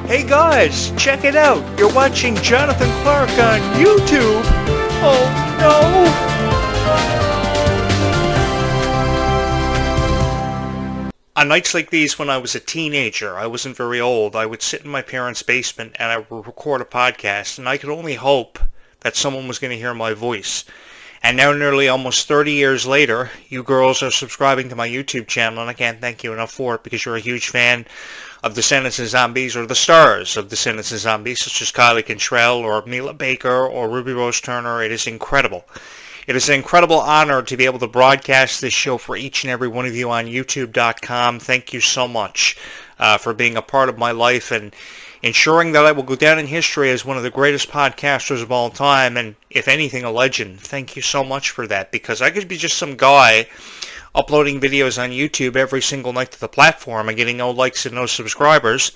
Hey guys, check it out. You're watching Jonathan Clarke on YouTube. Oh no! On nights like these when I was a teenager, I wasn't very old, I would sit in my parents' basement and I would record a podcast, and I could only hope that someone was going to hear my voice. And now nearly almost 30 years later, you girls are subscribing to my YouTube channel, and I can't thank you enough for it because you're a huge fan of Descendants and Zombies, or the stars of Descendants and Zombies, such as Clarke or Mila Baker or Ruby Rose Turner. It is incredible. It is an incredible honor to be able to broadcast this show for each and every one of you on YouTube.com. Thank you so much for being a part of my life and ensuring that I will go down in history as one of the greatest podcasters of all time, and if anything, a legend. Thank you so much for that, because I could be just some guy uploading videos on YouTube every single night to the platform and getting no likes and no subscribers.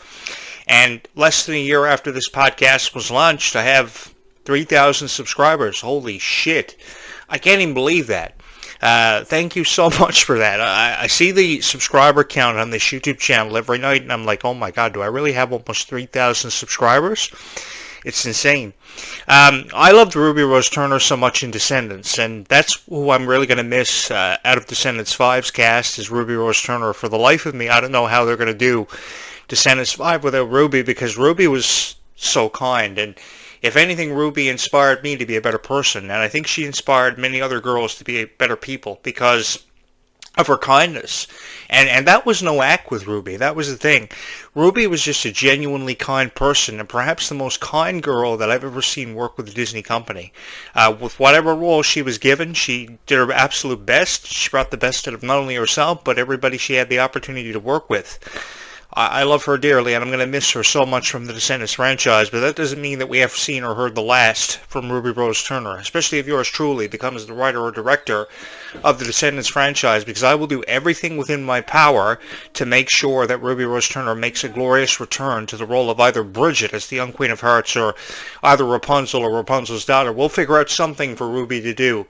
And less than a year after this podcast was launched, I have 3,000 subscribers. Holy shit. I can't even believe that. Thank you so much for that. I see the subscriber count on this YouTube channel every night, and I'm like, oh my god, do I really have almost 3,000 subscribers? It's insane. I loved Ruby Rose Turner so much in Descendants, and that's who I'm really going to miss out of Descendants 5's cast, is Ruby Rose Turner. For the life of me, I don't know how they're going to do Descendants 5 without Ruby, because Ruby was so kind, and if anything, Ruby inspired me to be a better person, and I think she inspired many other girls to be better people because of her kindness. And that was no act with Ruby. That was the thing. Ruby was just a genuinely kind person, and perhaps the most kind girl that I've ever seen work with the Disney company. With whatever role she was given, she did her absolute best. She brought the best out of not only herself, but everybody she had the opportunity to work with. I love her dearly, and I'm going to miss her so much from the Descendants franchise, but that doesn't mean that we have seen or heard the last from Ruby Rose Turner, especially if yours truly becomes the writer or director of the Descendants franchise, because I will do everything within my power to make sure that Ruby Rose Turner makes a glorious return to the role of either Bridget as the young Queen of Hearts, or either Rapunzel or Rapunzel's daughter. We'll figure out something for Ruby to do.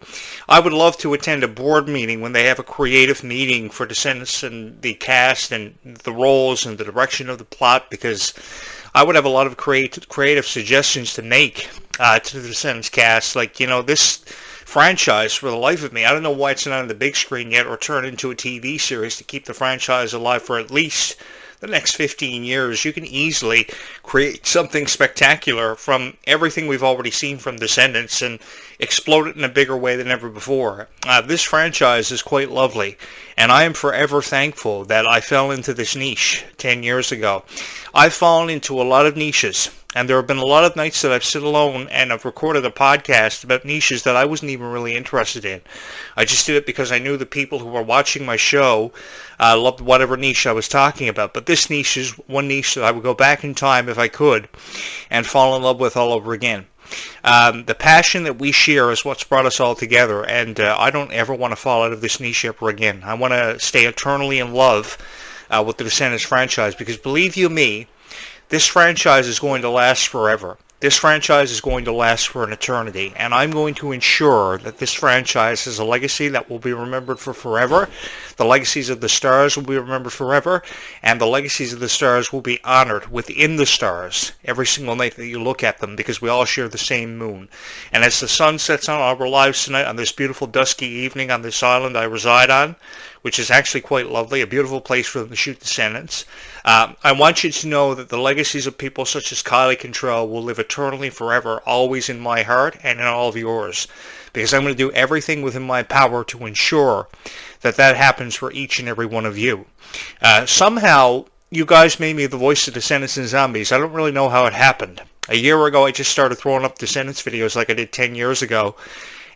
I would love to attend a board meeting when they have a creative meeting for Descendants and the cast and the roles and the direction of the plot, because I would have a lot of creative suggestions to make to the Descendants cast. Like, this franchise, for the life of me, I don't know why it's not on the big screen yet or turned into a TV series to keep the franchise alive for at least the next 15 years. You can easily create something spectacular from everything we've already seen from Descendants and explode it in a bigger way than ever before. This franchise is quite lovely, and I am forever thankful that I fell into this niche 10 years ago. I've fallen into a lot of niches, and there have been a lot of nights that I've sit alone and I've recorded a podcast about niches that I wasn't even really interested in. I just did it because I knew the people who were watching my show loved whatever niche I was talking about. But this niche is one niche that I would go back in time if I could and fall in love with all over again. The passion that we share is what's brought us all together, and I don't ever want to fall out of this niche ever again. I want to stay eternally in love with the Descendants franchise, because believe you me, this franchise is going to last forever. This franchise is going to last for an eternity, and I'm going to ensure that this franchise has a legacy that will be remembered for forever. The legacies of the stars will be remembered forever, and the legacies of the stars will be honored within the stars every single night that you look at them, because we all share the same moon. And as the sun sets on our lives tonight on this beautiful dusky evening on this island I reside on, which is actually quite lovely, a beautiful place for them to shoot Descendants, I want you to know that the legacies of people such as Clarke will live eternally forever, always in my heart and in all of yours, because I'm going to do everything within my power to ensure that that happens for each and every one of you. Somehow, you guys made me the voice of Descendants and Zombies. I don't really know how it happened. A year ago, I just started throwing up Descendants videos like I did 10 years ago,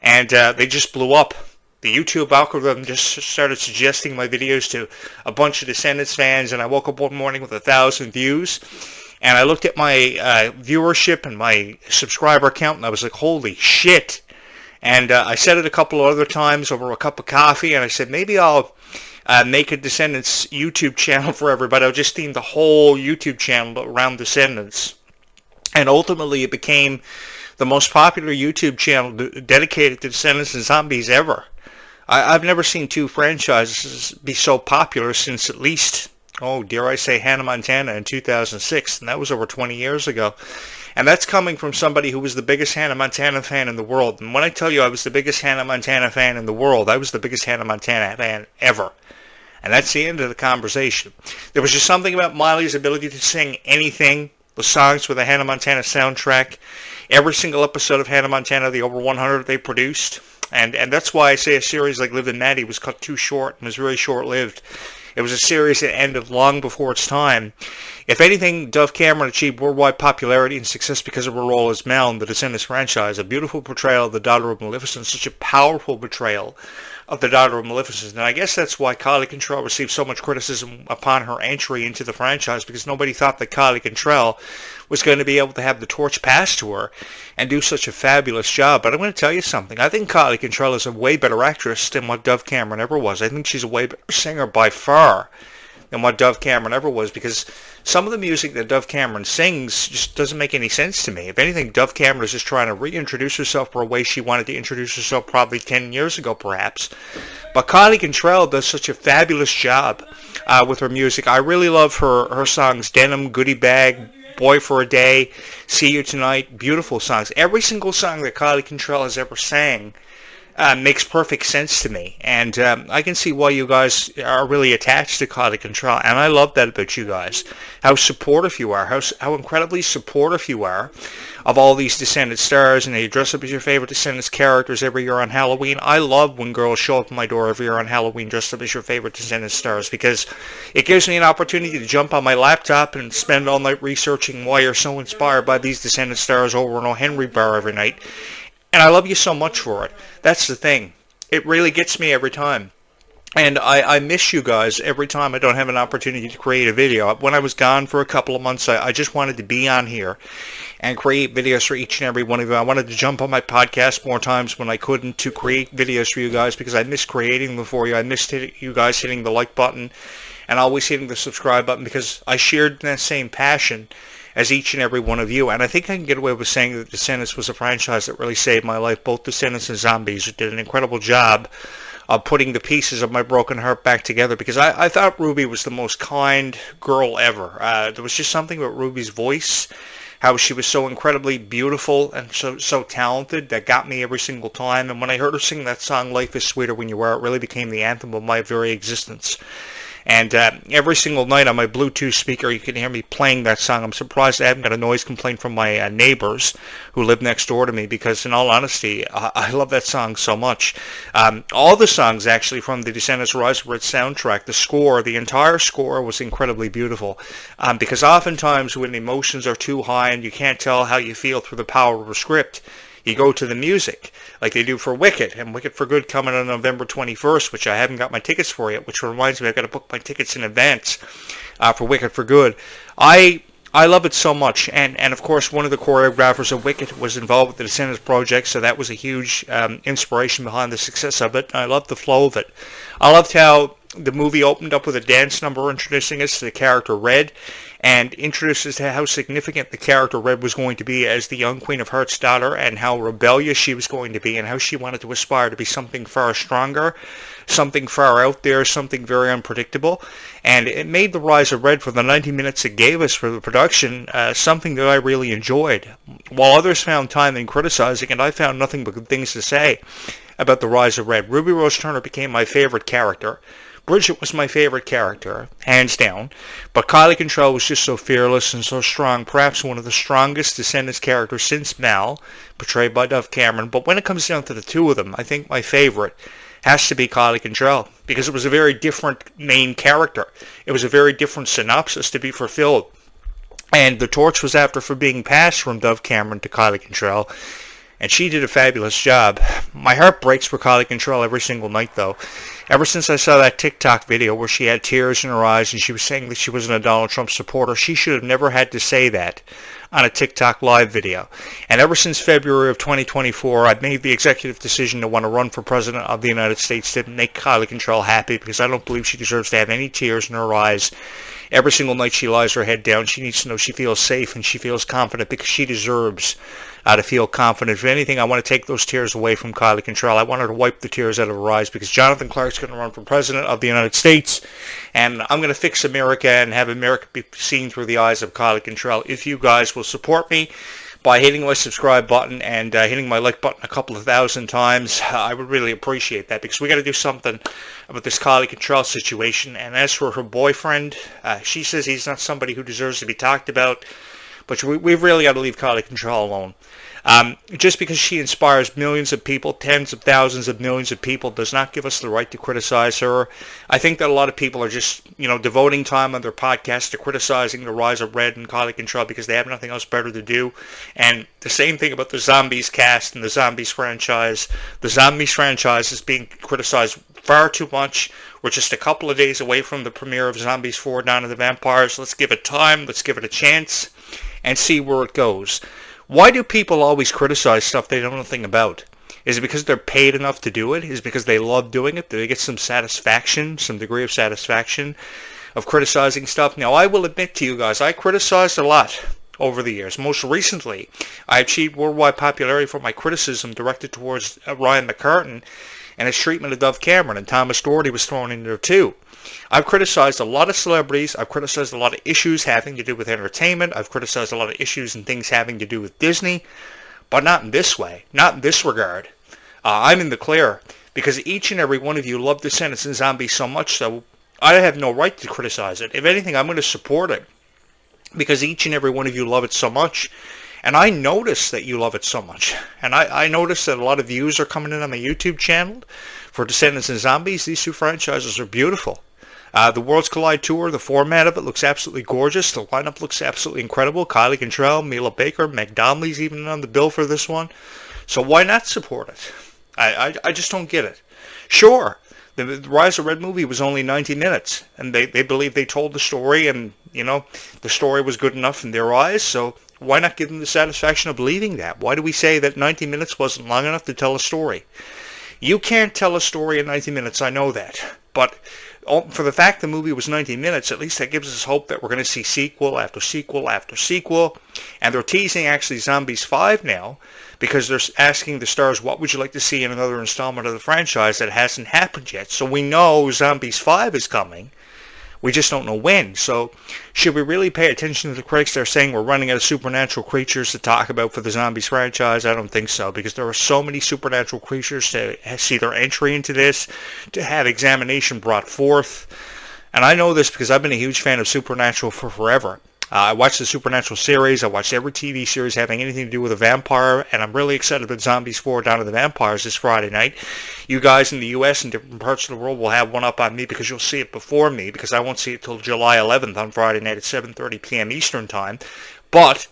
and they just blew up. The YouTube algorithm just started suggesting my videos to a bunch of Descendants fans, and I woke up one morning with 1,000 views, and I looked at my viewership and my subscriber count, and I was like, holy shit. And I said it a couple of other times over a cup of coffee, and I said, maybe I'll make a Descendants YouTube channel for everybody. I'll just theme the whole YouTube channel around Descendants. And ultimately, it became the most popular YouTube channel dedicated to Descendants and Zombies ever. I've never seen two franchises be so popular since at least Oh, dare I say Hannah Montana in 2006, and that was over 20 years ago. And that's coming from somebody who was the biggest Hannah Montana fan in the world. And when I tell you I was the biggest Hannah Montana fan in the world, I was the biggest Hannah Montana fan ever. And that's the end of the conversation. There was just something about Miley's ability to sing anything. The songs with the Hannah Montana soundtrack. Every single episode of Hannah Montana, the over 100 they produced. And that's why I say a series like Liv and Maddie was cut too short and was really short-lived. It was a series that ended long before its time. If anything, Dove Cameron achieved worldwide popularity and success because of her role as Mel in the Descendants franchise. A beautiful portrayal of the daughter of Maleficent, such a powerful portrayal of the daughter of Maleficent. And I guess that's why Kylie Cantrell received so much criticism upon her entry into the franchise, because nobody thought that Kylie Cantrell was going to be able to have the torch passed to her and do such a fabulous job. But I'm going to tell you something. I think Kylie Cantrell is a way better actress than what Dove Cameron ever was. I think she's a way better singer by far than what Dove Cameron ever was, because some of the music that Dove Cameron sings just doesn't make any sense to me. If anything, Dove Cameron is just trying to reintroduce herself for a way she wanted to introduce herself probably 10 years ago, perhaps. But Kylie Cantrell does such a fabulous job with her music. I really love her songs, Denim, Goodie Bag, Boy for a Day, See You Tonight, beautiful songs. Every single song that Kylie Cantrell has ever sang makes perfect sense to me, and I can see why you guys are really attached to Kylie Cantrell, and I love that about you guys. How supportive you are, how incredibly supportive you are of all these Descendants stars, and you dress up as your favorite Descendants characters every year on Halloween. I love when girls show up at my door every year on Halloween dressed up as your favorite Descendants stars, because it gives me an opportunity to jump on my laptop and spend all night researching why you're so inspired by these Descendants stars over in O'Henry Bar every night. And I love you so much for it. That's the thing. It really gets me every time. And I miss you guys every time I don't have an opportunity to create a video. When I was gone for a couple of months, I just wanted to be on here and create videos for each and every one of you. I wanted to jump on my podcast more times when I couldn't to create videos for you guys, because I miss creating them for you. I missed you guys hitting the like button and always hitting the subscribe button, because I shared that same passion as each and every one of you. And I think I can get away with saying that Descendants was a franchise that really saved my life. Both Descendants and Zombies did an incredible job of putting the pieces of my broken heart back together, because I thought Ruby was the most kind girl ever. There was just something about Ruby's voice, how she was so incredibly beautiful and so talented, that got me every single time. And when I heard her sing that song, Life is Sweeter When You Are, it really became the anthem of my very existence. And every single night on my Bluetooth speaker, you can hear me playing that song. I'm surprised I haven't got a noise complaint from my neighbors who live next door to me, because in all honesty, I love that song so much. All the songs, actually, from the Descendants Rise of Red soundtrack, the score, the entire score was incredibly beautiful. Because oftentimes when emotions are too high and you can't tell how you feel through the power of a script, you go to the music, like they do for Wicked, and Wicked for Good coming on November 21st, which I haven't got my tickets for yet, which reminds me I've got to book my tickets in advance for Wicked for Good. I love it so much, and of course one of the choreographers of Wicked was involved with the Descendants project, so that was a huge inspiration behind the success of it. I loved the flow of it. I loved how the movie opened up with a dance number introducing us to the character Red, and introduced us to how significant the character Red was going to be as the young Queen of Hearts' daughter, and how rebellious she was going to be, and how she wanted to aspire to be something far stronger, something far out there, something very unpredictable. And it made the Rise of Red, for the 90 minutes it gave us for the production, something that I really enjoyed. While others found time in criticizing it, I found nothing but good things to say about the Rise of Red. Ruby Rose Turner became my favorite character. Bridget was my favorite character, hands down, but Kylie Cantrell was just so fearless and so strong, perhaps one of the strongest Descendants characters since Mal, portrayed by Dove Cameron. But when it comes down to the two of them, I think my favorite has to be Kylie Cantrell, because it was a very different main character. It was a very different synopsis to be fulfilled, and the torch was after for being passed from Dove Cameron to Kylie Cantrell, and she did a fabulous job. My heart breaks for Kylie Cantrell every single night, though. Ever since I saw that TikTok video where she had tears in her eyes and she was saying that she wasn't a Donald Trump supporter, she should have never had to say that on a TikTok live video. And ever since February of 2024, I've made the executive decision to want to run for president of the United States to make Kylie Cantrell happy, because I don't believe she deserves to have any tears in her eyes Every single night she lies her head down, she needs to know she feels safe and she feels confident because she deserves to feel confident. If anything, I want to take those tears away from Kylie Contrell. I want her to wipe the tears out of her eyes because Jonathan Clarke's going to run for president of the United States, and I'm going to fix America and have America be seen through the eyes of Kylie Contrell. If you guys will support me by hitting my subscribe button and hitting my like button a couple of thousand times, I would really appreciate that because we got to do something about this Kylie Contrell situation. And as for her boyfriend, she says he's not somebody who deserves to be talked about, but we've really got to leave Kylie Contrell alone. Just because she inspires millions of people, tens of thousands of millions of people, does not give us the right to criticize her. I think that a lot of people are just, devoting time on their podcast to criticizing the rise of Red and Kylie Contrell because they have nothing else better to do. And the same thing about the Zombies cast and the Zombies franchise. The Zombies franchise is being criticized far too much. We're just a couple of days away from the premiere of Zombies 4: Dawn of the Vampires. Let's give it time. Let's give it a chance and see where it goes. Why do people always criticize stuff they don't know anything about? Is it because they're paid enough to do it? Is it because they love doing it? Do they get some satisfaction, some degree of satisfaction of criticizing stuff? Now, I will admit to you guys, I criticized a lot over the years. Most recently, I achieved worldwide popularity for my criticism directed towards Ryan McCartan and his treatment of Dove Cameron, and Thomas Doherty was thrown in there too. I've criticized a lot of celebrities. I've criticized a lot of issues having to do with entertainment. I've criticized a lot of issues and things having to do with Disney, but not in this way, not in this regard. I'm in the clear because each and every one of you love Descendants and Zombies so much, so I have no right to criticize it. If anything, I'm going to support it because each and every one of you love it so much. And I notice that you love it so much. And I notice that a lot of views are coming in on my YouTube channel for Descendants and Zombies. These two franchises are beautiful. The Worlds Collide Tour, the format of it looks absolutely gorgeous. The lineup looks absolutely incredible. Kylie Contrell, Mila Baker, Meg Donnelly's even on the bill for this one. So why not support it? I just don't get it. Sure, the Rise of Red movie was only 90 minutes. And they believe they told the story and, the story was good enough in their eyes. So why not give them the satisfaction of believing that? Why do we say that 90 minutes wasn't long enough to tell a story? You can't tell a story in 90 minutes, I know that. But for the fact the movie was 90 minutes, at least that gives us hope that we're going to see sequel after sequel after sequel. And they're teasing actually Zombies 5 now because they're asking the stars, what would you like to see in another installment of the franchise that hasn't happened yet? So we know Zombies 5 is coming. We just don't know when. So should we really pay attention to the critics that are saying we're running out of supernatural creatures to talk about for the Zombies franchise? I don't think so, because there are so many supernatural creatures to see their entry into this, to have examination brought forth. And I know this because I've been a huge fan of Supernatural for forever. I watched the Supernatural series. I watched every TV series having anything to do with a vampire, and I'm really excited about Zombies 4: Dawn of the Vampires this Friday night. You guys in the U.S. and different parts of the world will have one up on me because you'll see it before me, because I won't see it till July 11th on Friday night at 7:30 p.m. Eastern Time. But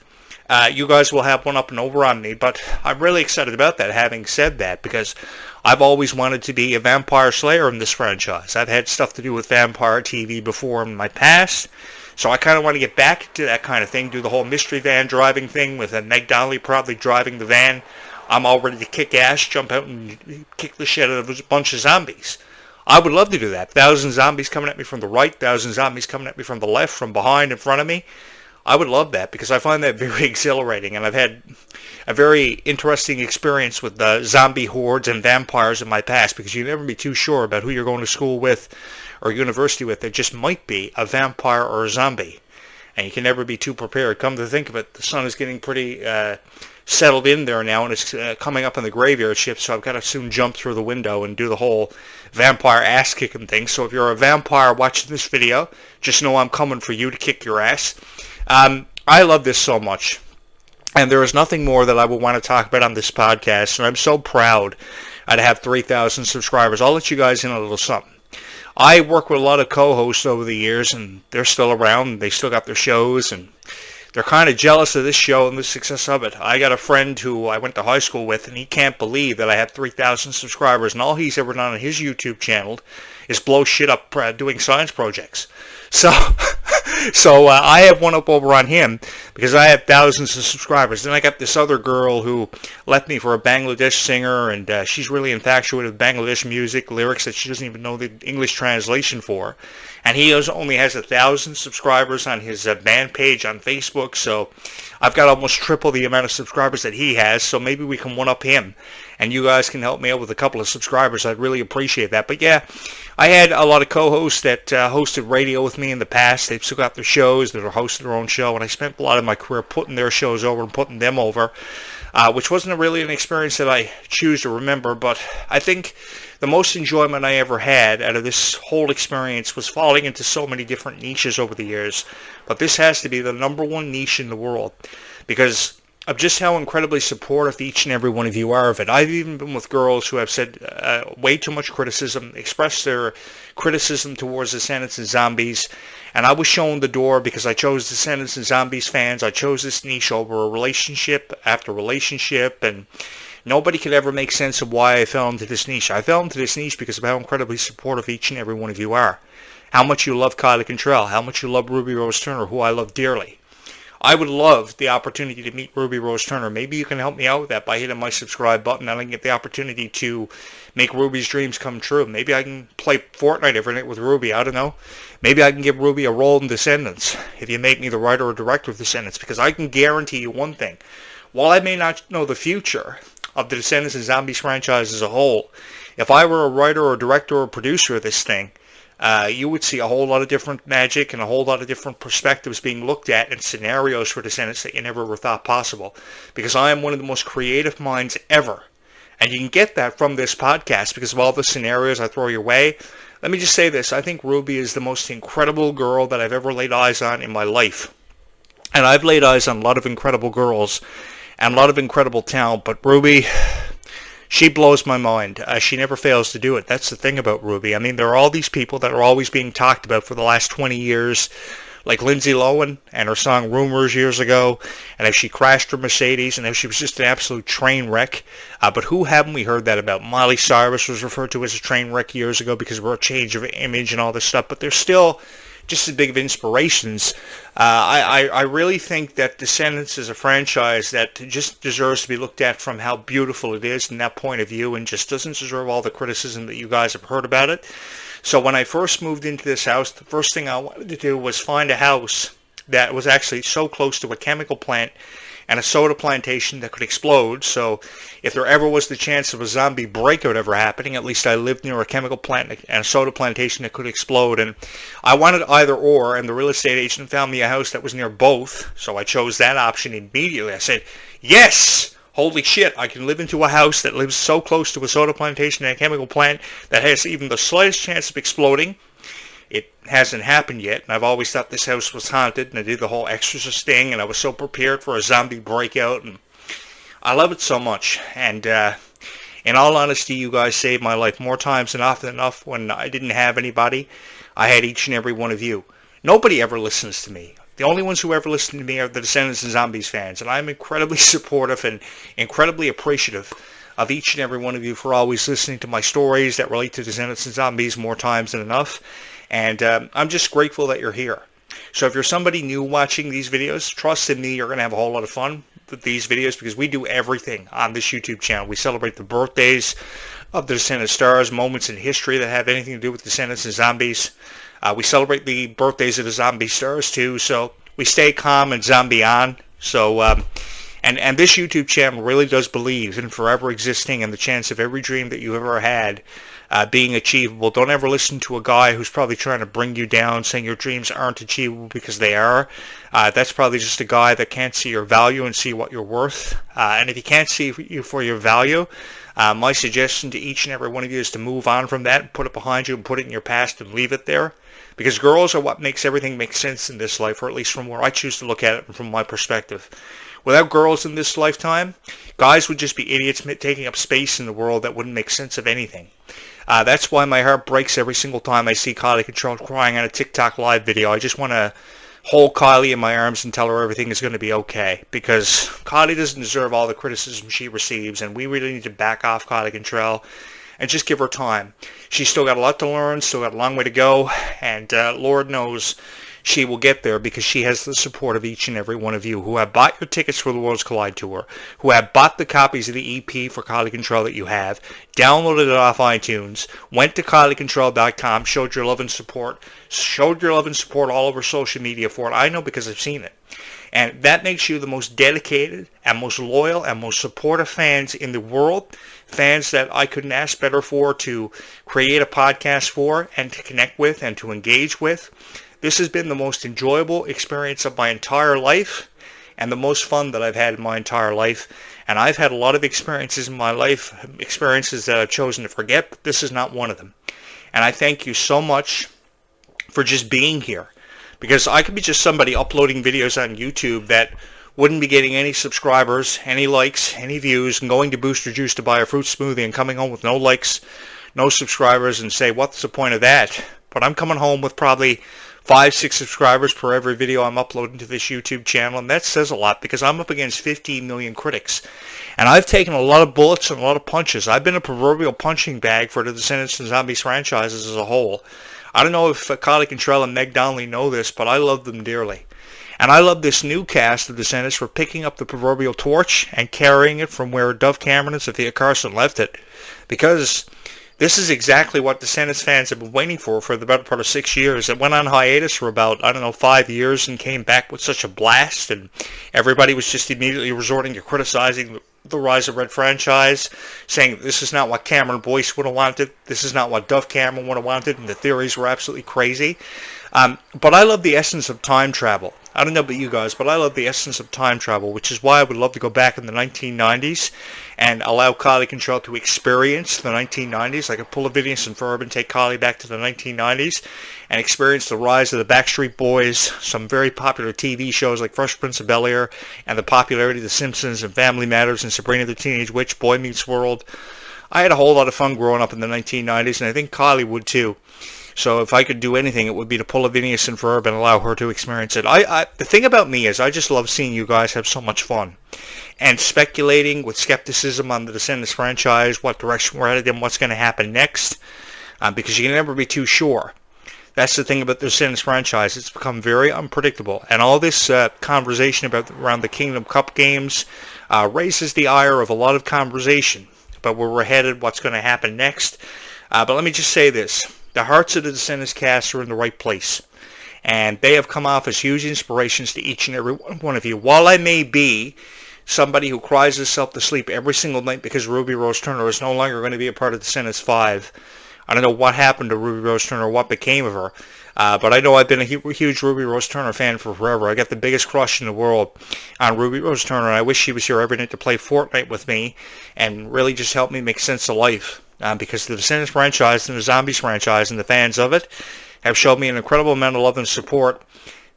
you guys will have one up and over on me, but I'm really excited about that, having said that, because I've always wanted to be a vampire slayer in this franchise. I've had stuff to do with vampire TV before in my past, so I kind of want to get back to that kind of thing, do the whole mystery van driving thing with Meg Donnelly probably driving the van. I'm all ready to kick ass, jump out and kick the shit out of a bunch of zombies. I would love to do that. 1,000 zombies coming at me from the right, 1,000 zombies coming at me from the left, from behind, in front of me. I would love that because I find that very exhilarating, and I've had a very interesting experience with the zombie hordes and vampires in my past, because you never be too sure about who you're going to school with or university with that just might be a vampire or a zombie, and you can never be too prepared. Come to think of it, the sun is getting pretty settled in there now, and it's coming up on the graveyard shift, so I've got to soon jump through the window and do the whole vampire ass-kicking thing. So if you're a vampire watching this video, just know I'm coming for you to kick your ass. I love this so much, and there is nothing more that I would want to talk about on this podcast, and I'm so proud to have 3,000 subscribers. I'll let you guys in a little something. I work with a lot of co-hosts over the years, and they're still around, and they still got their shows, and they're kind of jealous of this show and the success of it. I got a friend who I went to high school with, and he can't believe that I have 3,000 subscribers, and all he's ever done on his YouTube channel is blow shit up doing science projects. So I have one up over on him because I have thousands of subscribers. Then I got this other girl who left me for a Bangladesh singer, and she's really infatuated with Bangladesh music, lyrics that she doesn't even know the English translation for. and he only has 1,000 subscribers on his band page on Facebook, so I've got almost triple the amount of subscribers that he has, so maybe we can one-up him, and you guys can help me out with a couple of subscribers. I'd really appreciate that. But yeah, I had a lot of co-hosts that hosted radio with me in the past. They've still got their shows, that are hosting their own show, and I spent a lot of my career putting their shows over and putting them over, which wasn't really an experience that I choose to remember, but I think the most enjoyment I ever had out of this whole experience was falling into so many different niches over the years. But this has to be the number one niche in the world because of just how incredibly supportive each and every one of you are of it. I've even been with girls who have said way too much criticism, expressed their criticism towards Descendants and Zombies, and I was shown the door because I chose Descendants and Zombies fans. I chose this niche over a relationship after relationship, and nobody could ever make sense of why I fell into this niche. I fell into this niche because of how incredibly supportive each and every one of you are. How much you love Kylie Cantrell, how much you love Ruby Rose Turner, who I love dearly. I would love the opportunity to meet Ruby Rose Turner. Maybe you can help me out with that by hitting my subscribe button, and I can get the opportunity to make Ruby's dreams come true. Maybe I can play Fortnite every night with Ruby. I don't know. Maybe I can give Ruby a role in Descendants if you make me the writer or director of Descendants, because I can guarantee you one thing. While I may not know the future of the Descendants and Zombies franchise as a whole, if I were a writer or director or producer of this thing, you would see a whole lot of different magic and a whole lot of different perspectives being looked at and scenarios for Descendants that you never ever thought possible. Because I am one of the most creative minds ever. And you can get that from this podcast because of all the scenarios I throw your way. Let me just say this. I think Ruby is the most incredible girl that I've ever laid eyes on in my life. And I've laid eyes on a lot of incredible girls and a lot of incredible talent. But Ruby, she blows my mind. She never fails to do it. That's the thing about Ruby. I mean, there are all these people that are always being talked about for the last 20 years, like Lindsay Lohan and her song Rumors years ago, and if she crashed her Mercedes, and if she was just an absolute train wreck. But who haven't we heard that about? Miley Cyrus was referred to as a train wreck years ago because of her change of image and all this stuff, but they're still just as big of inspirations. I really think that Descendants is a franchise that just deserves to be looked at from how beautiful it is in that point of view, and just doesn't deserve all the criticism that you guys have heard about it. So when I first moved into this house, the first thing I wanted to do was find a house that was actually so close to a chemical plant and a soda plantation that could explode. So if there ever was the chance of a zombie breakout ever happening, at least I lived near a chemical plant and a soda plantation that could explode. And I wanted either or, and the real estate agent found me a house that was near both. So I chose that option immediately. I said, yes! Holy shit, I can live into a house that lives so close to a soda plantation and a chemical plant that has even the slightest chance of exploding. It hasn't happened yet, and I've always thought this house was haunted, and I did the whole Exorcist thing, and I was so prepared for a zombie breakout, and I love it so much. And in all honesty, you guys saved my life more times than often enough. When I didn't have anybody, I had each and every one of you. Nobody ever listens to me. The only ones who ever listen to me are the Descendants and Zombies fans, and I'm incredibly supportive and incredibly appreciative of each and every one of you for always listening to my stories that relate to Descendants and Zombies more times than enough. And I'm just grateful that you're here. So if you're somebody new watching these videos, trust in me, you're going to have a whole lot of fun with these videos because we do everything on this YouTube channel. We celebrate the birthdays of the Descendant stars, moments in history that have anything to do with Descendants and Zombies. We celebrate the birthdays of the zombie stars too, so we stay calm and zombie on. So, and this YouTube channel really does believe in forever existing and the chance of every dream that you ever had being achievable. Don't ever listen to a guy who's probably trying to bring you down, saying your dreams aren't achievable because they are. That's probably just a guy that can't see your value and see what you're worth. And if he can't see you for your value, my suggestion to each and every one of you is to move on from that and put it behind you and put it in your past and leave it there. Because girls are what makes everything make sense in this life, or at least from where I choose to look at it and from my perspective. Without girls in this lifetime, guys would just be idiots taking up space in the world that wouldn't make sense of anything. That's why my heart breaks every single time I see Kylie Cantrell crying on a TikTok live video. I just want to hold Kylie in my arms and tell her everything is going to be okay. Because Kylie doesn't deserve all the criticism she receives, and we really need to back off Kylie Cantrell and just give her time. She's still got a lot to learn, still got a long way to go, and Lord knows she will get there because she has the support of each and every one of you who have bought your tickets for the Worlds Collide Tour, who have bought the copies of the EP for Quality Control that you have, downloaded it off iTunes, went to qualitycontrol.com, showed your love and support all over social media for it. I know because I've seen it. And that makes you the most dedicated and most loyal and most supportive fans in the world. Fans that I couldn't ask better for to create a podcast for and to connect with and to engage with. This has been the most enjoyable experience of my entire life and the most fun that I've had in my entire life. And I've had a lot of experiences in my life, experiences that I've chosen to forget, but this is not one of them. And I thank you so much for just being here. Because I could be just somebody uploading videos on YouTube that wouldn't be getting any subscribers, any likes, any views, and going to Booster Juice to buy a fruit smoothie and coming home with no likes, no subscribers, and say, what's the point of that? But I'm coming home with probably 5-6 subscribers per every video I'm uploading to this YouTube channel, and that says a lot because I'm up against 15 million critics. And I've taken a lot of bullets and a lot of punches. I've been a proverbial punching bag for the Descendants and Zombies franchises as a whole. I don't know if Quality Control and Meg Donnelly know this, but I love them dearly. And I love this new cast of Descendants for picking up the proverbial torch and carrying it from where Dove Cameron and Sophia Carson left it. Because this is exactly what Descendants fans have been waiting for the better part of 6 years. It went on hiatus for about, 5 years and came back with such a blast. And everybody was just immediately resorting to criticizing the Rise of Red franchise, saying this is not what Cameron Boyce would have wanted, this is not what Dove Cameron would have wanted, and the theories were absolutely crazy. But I love the essence of time travel. I don't know about you guys, but I love the essence of time travel, which is why I would love to go back in the 1990s and allow Quality Control to experience the 1990s. I could pull a Phineas and Ferb and take Quality back to the 1990s and experience the rise of the Backstreet Boys, some very popular TV shows like Fresh Prince of Bel-Air, and the popularity of The Simpsons and Family Matters and Sabrina the Teenage Witch, Boy Meets World. I had a whole lot of fun growing up in the 1990s, and I think Kylie would too. So if I could do anything, it would be to pull a Phineas and Ferb and allow her to experience it. The thing about me is I just love seeing you guys have so much fun. And speculating with skepticism on the Descendants franchise, what direction we're headed and what's going to happen next. Because you can never be too sure. That's the thing about the Descendants franchise. It's become very unpredictable. And all this conversation around the Kingdom Cup games raises the ire of a lot of conversation about where we're headed, what's going to happen next. But let me just say this. The hearts of the Descendants cast are in the right place. And they have come off as huge inspirations to each and every one of you. While I may be somebody who cries herself to sleep every single night because Ruby Rose Turner is no longer going to be a part of Descendants 5. I don't know what happened to Ruby Rose Turner, what became of her. But I know I've been a huge Ruby Rose Turner fan for forever. I got the biggest crush in the world on Ruby Rose Turner. And I wish she was here every night to play Fortnite with me and really just help me make sense of life. Because the Descendants franchise and the Zombies franchise and the fans of it have showed me an incredible amount of love and support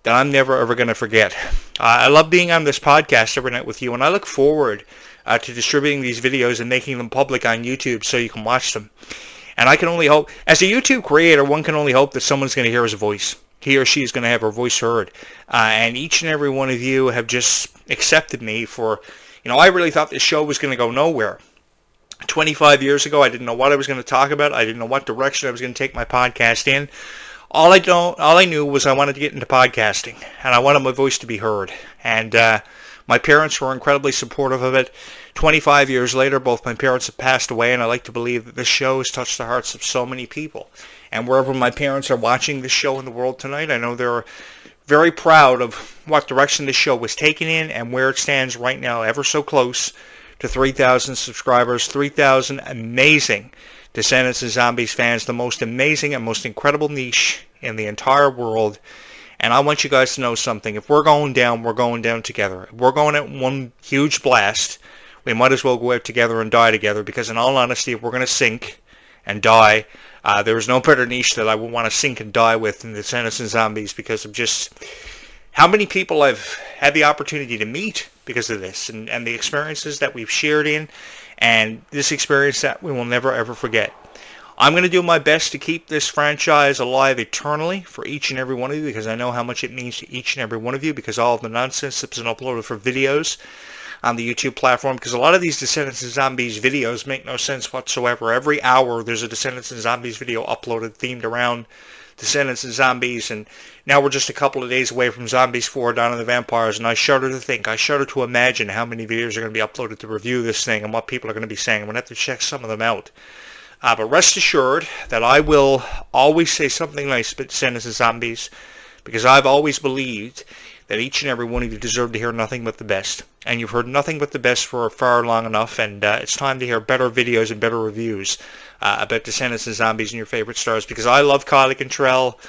that I'm never ever going to forget. I love being on this podcast every night with you, and I look forward to distributing these videos and making them public on YouTube so you can watch them. And I can only hope, as a YouTube creator, one can only hope that someone's going to hear his voice. He or she is going to have her voice heard. And each and every one of you have just accepted me for, I really thought this show was going to go nowhere. 25 years ago, I didn't know what I was going to talk about. I didn't know what direction I was going to take my podcast in. All I knew was I wanted to get into podcasting, and I wanted my voice to be heard. And my parents were incredibly supportive of it. 25 years later, both my parents have passed away, and I like to believe that this show has touched the hearts of so many people. And wherever my parents are watching this show in the world tonight, I know they're very proud of what direction this show was taken in and where it stands right now, ever so close to 3,000 subscribers, 3,000 amazing Descendants and Zombies fans, the most amazing and most incredible niche in the entire world. And I want you guys to know something. If we're going down, we're going down together. If we're going at one huge blast, we might as well go out together and die together, because in all honesty, if we're going to sink and die, there is no better niche that I would want to sink and die with than the Descendants and Zombies, because of just how many people I've had the opportunity to meet because of this, and the experiences that we've shared in, and this experience that we will never ever forget. I'm going to do my best to keep this franchise alive eternally for each and every one of you, because I know how much it means to each and every one of you, because all of the nonsense that's been uploaded for videos on the YouTube platform, because a lot of these Descendants and Zombies videos make no sense whatsoever. Every hour there's a Descendants and Zombies video uploaded themed around Descendants and Zombies, and now we're just a couple of days away from Zombies 4, Dawn of the Vampires, and I shudder to think, I shudder to imagine how many videos are going to be uploaded to review this thing and what people are going to be saying. I'm going to have to check some of them out. But rest assured that I will always say something nice about Descendants and Zombies, because I've always believed that each and every one of you deserve to hear nothing but the best. And you've heard nothing but the best for far long enough, and it's time to hear better videos and better reviews about Descendants and Zombies and your favorite stars, because I love Kylie Cantrell.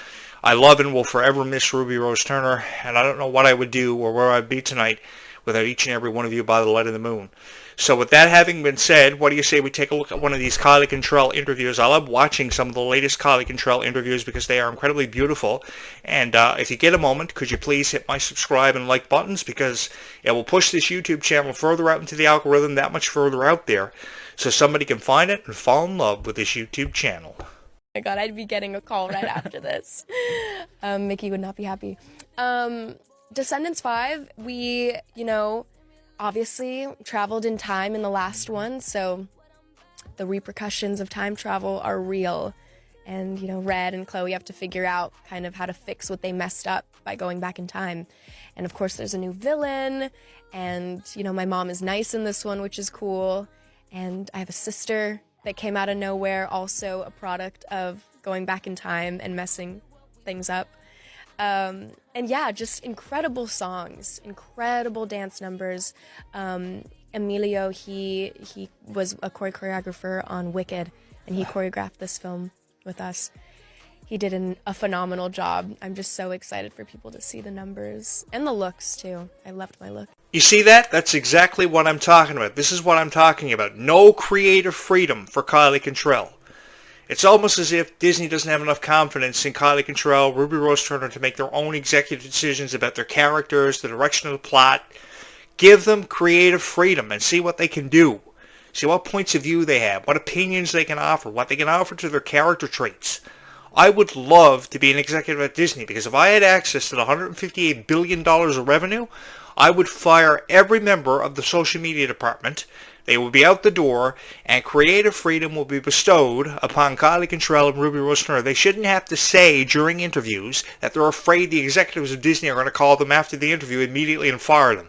I love and will forever miss Ruby Rose Turner, and I don't know what I would do or where I'd be tonight without each and every one of you by the light of the moon. So with that having been said, what do you say we take a look at one of these Kylie Cantrell interviews? I love watching some of the latest Kylie Cantrell interviews because they are incredibly beautiful. And if you get a moment, could you please hit my subscribe and like buttons, because it will push this YouTube channel further out into the algorithm, that much further out there, so somebody can find it and fall in love with this YouTube channel. Oh my god, I'd be getting a call right after this. Mickey would not be happy. Descendants 5, we, obviously traveled in time in the last one, so the repercussions of time travel are real. And, Red and Chloe have to figure out kind of how to fix what they messed up by going back in time. And of course there's a new villain, and, my mom is nice in this one, which is cool. And I have a sister that came out of nowhere, also a product of going back in time and messing things up. And yeah, just incredible songs, incredible dance numbers. Emilio, he was a choreographer on Wicked, and he choreographed this film with us. He did a phenomenal job. I'm just so excited for people to see the numbers and the looks too. I loved my look. You see that? That's exactly what I'm talking about. This is what I'm talking about. No creative freedom for Kylie Cantrell. It's almost as if Disney doesn't have enough confidence in Kylie Cantrell, Ruby Rose Turner to make their own executive decisions about their characters, the direction of the plot. Give them creative freedom and see what they can do. See what points of view they have, what opinions they can offer, what they can offer to their character traits. I would love to be an executive at Disney, because if I had access to the $158 billion of revenue, I would fire every member of the social media department. They will be out the door, and creative freedom will be bestowed upon Kylie Cantrell and Ruby Rose Turner. They shouldn't have to say during interviews that they're afraid the executives of Disney are going to call them after the interview immediately and fire them.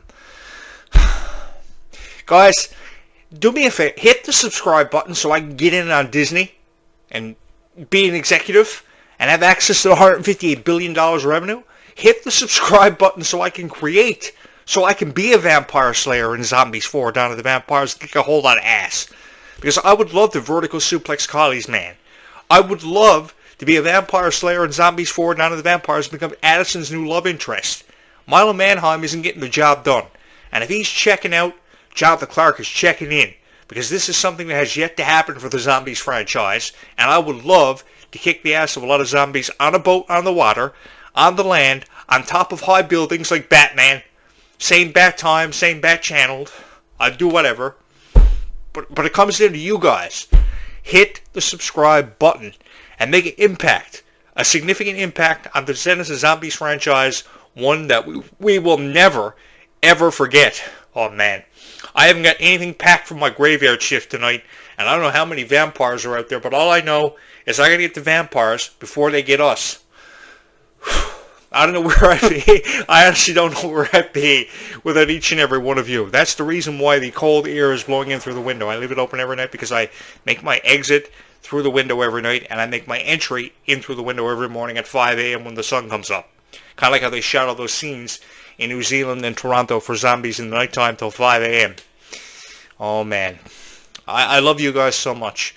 Guys, do me a favor. Hit the subscribe button so I can get in on Disney and be an executive and have access to the $158 billion of revenue. Hit the subscribe button so I can create, so I can be a vampire slayer in Zombies 4, Dawn of the Vampires, and kick a whole lot of ass. Because I would love to vertical suplex Kylie's man. I would love to be a vampire slayer in Zombies 4, Dawn of the Vampires, and become Addison's new love interest. Milo Manheim isn't getting the job done. And if he's checking out, Jonathan Clarke is checking in. Because this is something that has yet to happen for the Zombies franchise. And I would love to kick the ass of a lot of zombies on a boat, on the water, on the land, on top of high buildings like Batman. Same bat time, same bat channeled. I'd do whatever. But it comes down to you guys. Hit the subscribe button and make an impact. A significant impact on the Descendants and Zombies franchise. One that we will never, ever forget. Oh man. I haven't got anything packed from my graveyard shift tonight. And I don't know how many vampires are out there. But all I know is I gotta get the vampires before they get us. I don't know where I'd be. I honestly don't know where I'd be without each and every one of you. That's the reason why the cold air is blowing in through the window. I leave it open every night because I make my exit through the window every night, and I make my entry in through the window every morning at 5 a.m. when the sun comes up. Kind of like how they shot all those scenes in New Zealand and Toronto for Zombies in the nighttime till 5 a.m. Oh man. I love you guys so much,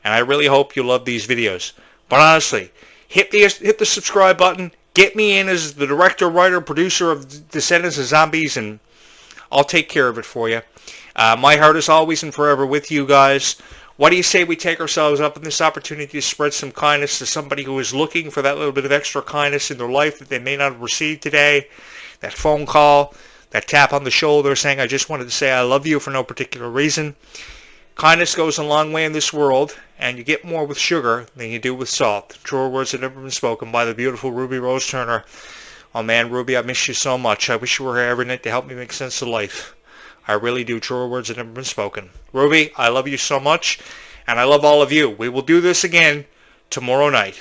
and I really hope you love these videos. But honestly, hit the subscribe button. Get me in as the director, writer, producer of Descendants of Zombies, and I'll take care of it for you. My heart is always and forever with you guys. What do you say we take ourselves up in this opportunity to spread some kindness to somebody who is looking for that little bit of extra kindness in their life that they may not have received today? That phone call, that tap on the shoulder saying, I just wanted to say I love you for no particular reason. Kindness goes a long way in this world, and you get more with sugar than you do with salt. Truer words have never been spoken by the beautiful Ruby Rose Turner. Oh man, Ruby, I miss you so much. I wish you were here every night to help me make sense of life. I really do. Truer words have never been spoken. Ruby, I love you so much, and I love all of you. We will do this again tomorrow night.